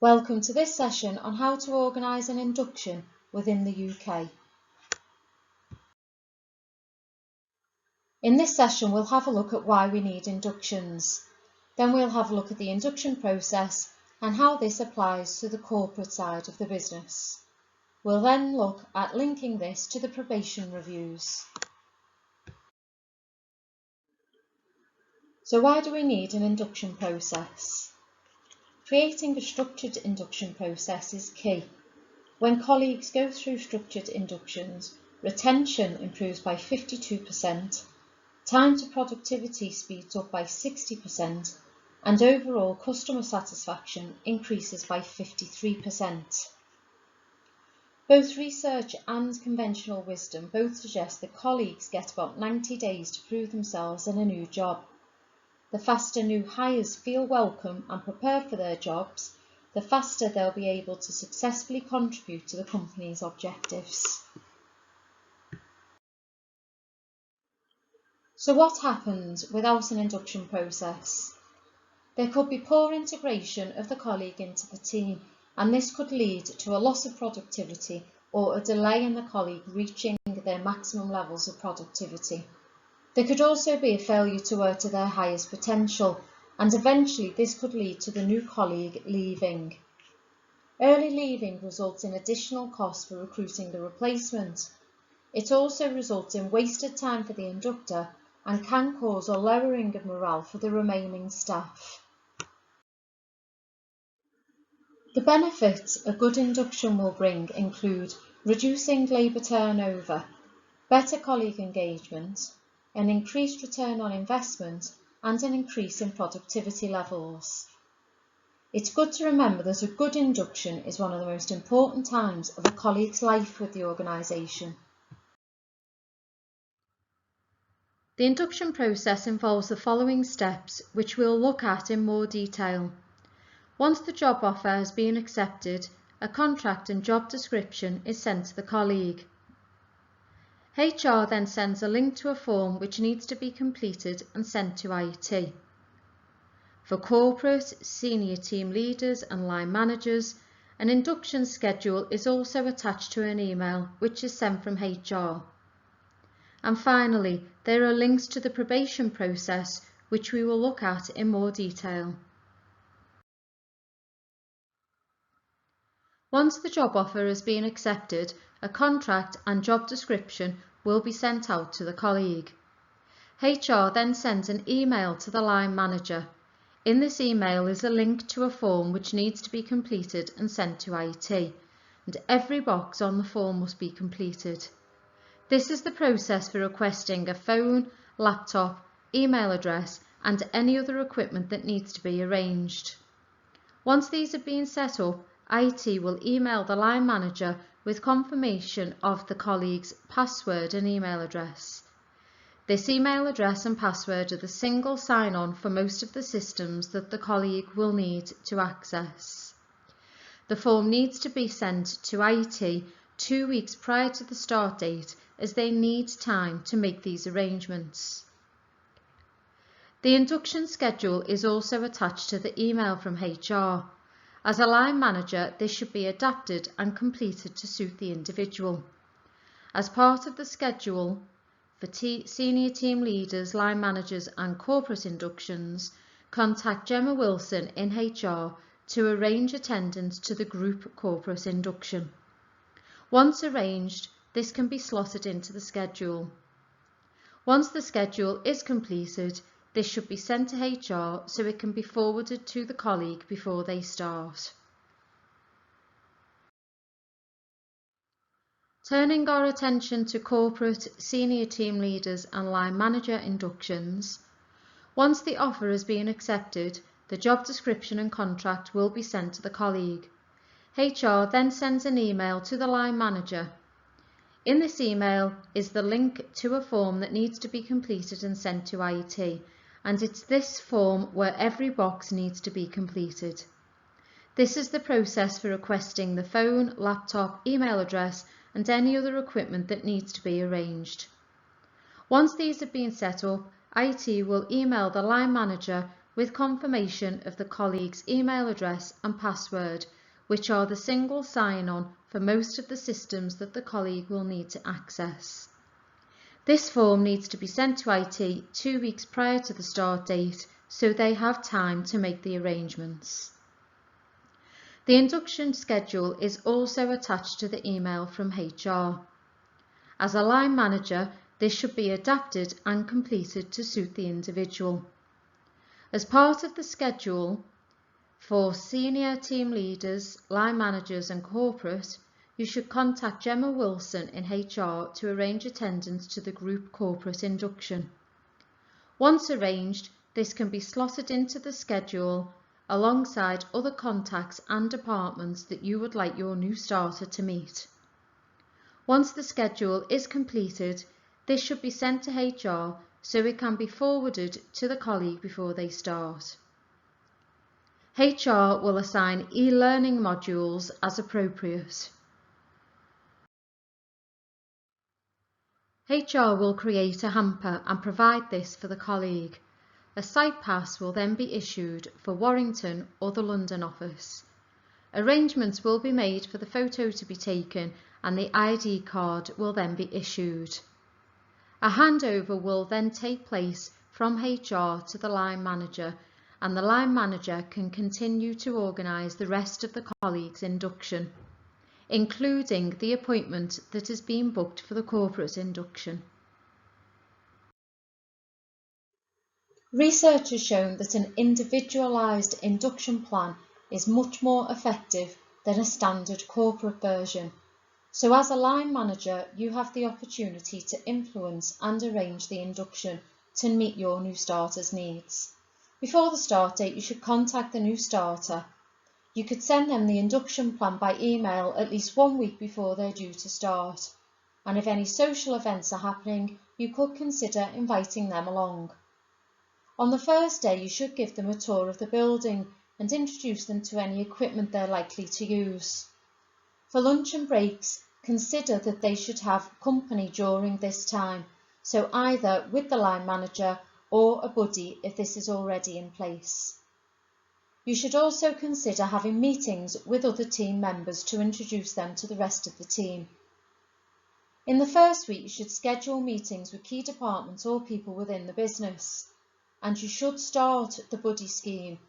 Welcome to this session on how to organise an induction within the UK. In this session we'll have a look at why we need inductions. Then we'll have a look at the induction process and how this applies to the corporate side of the business. We'll then look at linking this to the probation reviews. So why do we need an induction process? Creating a structured induction process is key. When colleagues go through structured inductions, retention improves by 52%, time to productivity speeds up by 60%, and overall customer satisfaction increases by 53%. Both research and conventional wisdom both suggest that colleagues get about 90 days to prove themselves in a new job. The faster new hires feel welcome and prepared for their jobs, the faster they'll be able to successfully contribute to the company's objectives. So what happens without an induction process? There could be poor integration of the colleague into the team, and this could lead to a loss of productivity or a delay in the colleague reaching their maximum levels of productivity. There could also be a failure to work to their highest potential, and eventually this could lead to the new colleague leaving. Early leaving results in additional costs for recruiting the replacement. It also results in wasted time for the inductor and can cause a lowering of morale for the remaining staff. The benefits a good induction will bring include reducing labour turnover, better colleague engagement, an increased return on investment, and an increase in productivity levels. It's good to remember that a good induction is one of the most important times of a colleague's life with the organisation. The induction process involves the following steps, which we'll look at in more detail. Once the job offer has been accepted, a contract and job description is sent to the colleague. HR then sends a link to a form which needs to be completed and sent to IT. For corporate, senior team leaders and line managers, an induction schedule is also attached to an email which is sent from HR. And finally, there are links to the probation process which we will look at in more detail. Once the job offer has been accepted, a contract and job description will be sent out to the colleague. HR then sends an email to the line manager. In this email is a link to a form which needs to be completed and sent to IT, and every box on the form must be completed. This is the process for requesting a phone, laptop, email address, and any other equipment that needs to be arranged. Once these have been set up, IT will email the line manager with confirmation of the colleague's password and email address. This email address and password are the single sign-on for most of the systems that the colleague will need to access. The form needs to be sent to IT 2 weeks prior to the start date, as they need time to make these arrangements. The induction schedule is also attached to the email from HR. As a line manager, this should be adapted and completed to suit the individual. As part of the schedule, for senior team leaders, line managers and corporate inductions, contact Gemma Wilson in HR to arrange attendance to the group corporate induction. Once arranged, this can be slotted into the schedule. Once the schedule is completed, this should be sent to HR so it can be forwarded to the colleague before they start. Turning our attention to corporate, senior team leaders and line manager inductions, once the offer has been accepted, the job description and contract will be sent to the colleague. HR then sends an email to the line manager. In this email is the link to a form that needs to be completed and sent to IT, and it's this form where every box needs to be completed. This is the process for requesting the phone, laptop, email address, and any other equipment that needs to be arranged. Once these have been set up, IT will email the line manager with confirmation of the colleague's email address and password, which are the single sign-on for most of the systems that the colleague will need to access. This form needs to be sent to IT 2 weeks prior to the start date, so they have time to make the arrangements. The induction schedule is also attached to the email from HR. As a line manager, this should be adapted and completed to suit the individual. As part of the schedule, for senior team leaders, line managers and corporate, you should contact Gemma Wilson in HR to arrange attendance to the group corporate induction. Once arranged, this can be slotted into the schedule alongside other contacts and departments that you would like your new starter to meet. Once the schedule is completed, this should be sent to HR so it can be forwarded to the colleague before they start. HR will assign e-learning modules as appropriate. HR will create a hamper and provide this for the colleague. A site pass will then be issued for Warrington or the London office. Arrangements will be made for the photo to be taken and the ID card will then be issued. A handover will then take place from HR to the line manager, and the line manager can continue to organise the rest of the colleague's induction, including the appointment that has been booked for the corporate induction. Research has shown that an individualised induction plan is much more effective than a standard corporate version. So as a line manager, you have the opportunity to influence and arrange the induction to meet your new starter's needs. Before the start date, you should contact the new starter. You could send them the induction plan by email at least 1 week before they're due to start. And if any social events are happening, you could consider inviting them along. On the first day, you should give them a tour of the building and introduce them to any equipment they're likely to use. For lunch and breaks, consider that they should have company during this time, so either with the line manager or a buddy if this is already in place. You should also consider having meetings with other team members to introduce them to the rest of the team. In the first week, you should schedule meetings with key departments or people within the business, and you should start the buddy scheme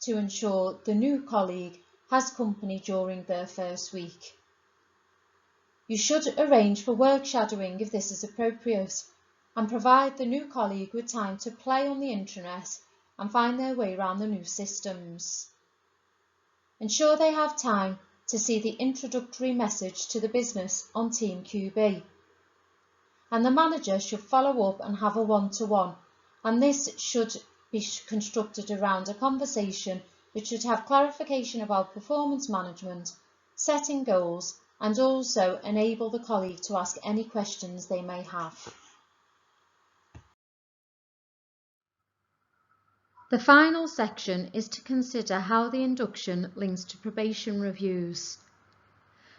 to ensure the new colleague has company during their first week. You should arrange for work shadowing if this is appropriate, and provide the new colleague with time to play on the intranet and find their way around the new systems. Ensure they have time to see the introductory message to the business on Team QB. And the manager should follow up and have a one-to-one, and this should be constructed around a conversation which should have clarification about performance management, setting goals, and also enable the colleague to ask any questions they may have. The final section is to consider how the induction links to probation reviews.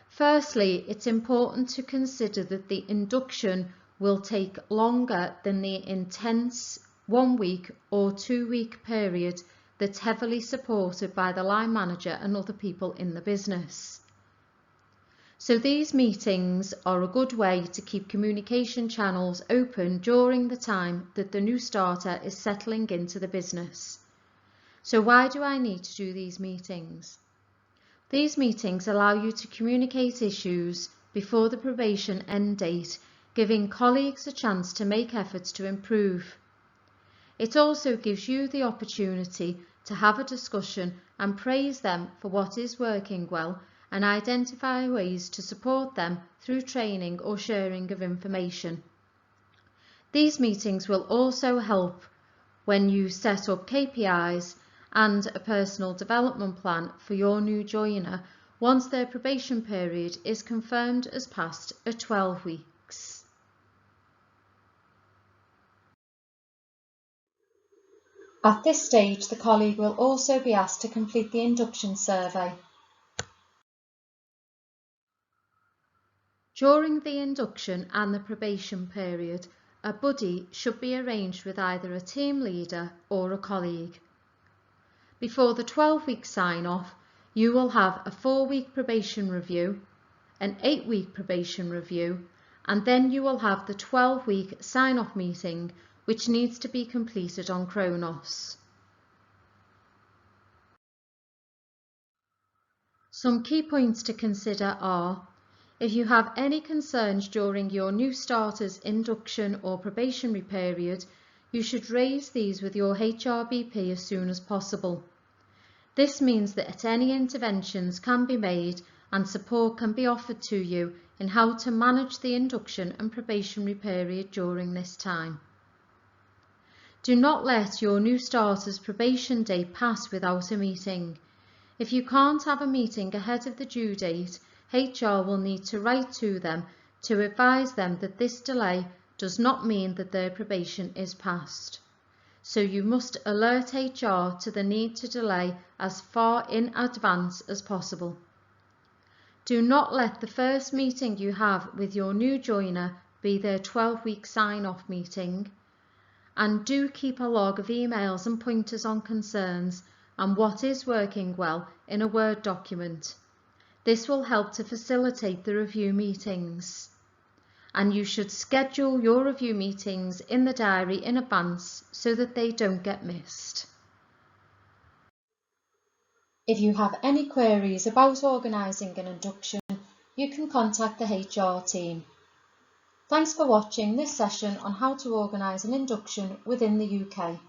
Firstly, it's important to consider that the induction will take longer than the intense 1 week or 2 week period that's heavily supported by the line manager and other people in the business. So these meetings are a good way to keep communication channels open during the time that the new starter is settling into the business. So why do I need to do these meetings? These meetings allow you to communicate issues before the probation end date, giving colleagues a chance to make efforts to improve. It also gives you the opportunity to have a discussion and praise them for what is working well and identify ways to support them through training or sharing of information. These meetings will also help when you set up KPIs and a personal development plan for your new joiner once their probation period is confirmed as past at 12 weeks. At this stage, the colleague will also be asked to complete the induction survey. During the induction and the probation period, a buddy should be arranged with either a team leader or a colleague. Before the 12-week sign-off, you will have a 4-week probation review, an 8-week probation review, and then you will have the 12-week sign-off meeting, which needs to be completed on Kronos. Some key points to consider are: if you have any concerns during your new starter's induction or probationary period, you should raise these with your HRBP as soon as possible. This means that any interventions can be made and support can be offered to you in how to manage the induction and probationary period during this time. Do not let your new starter's probation date pass without a meeting. If you can't have a meeting ahead of the due date, HR will need to write to them to advise them that this delay does not mean that their probation is passed. So you must alert HR to the need to delay as far in advance as possible. Do not let the first meeting you have with your new joiner be their 12-week sign-off meeting. And do keep a log of emails and pointers on concerns and what is working well in a Word document. This will help to facilitate the review meetings. And you should schedule your review meetings in the diary in advance so that they don't get missed. If you have any queries about organising an induction, you can contact the HR team. Thanks for watching this session on how to organise an induction within the UK.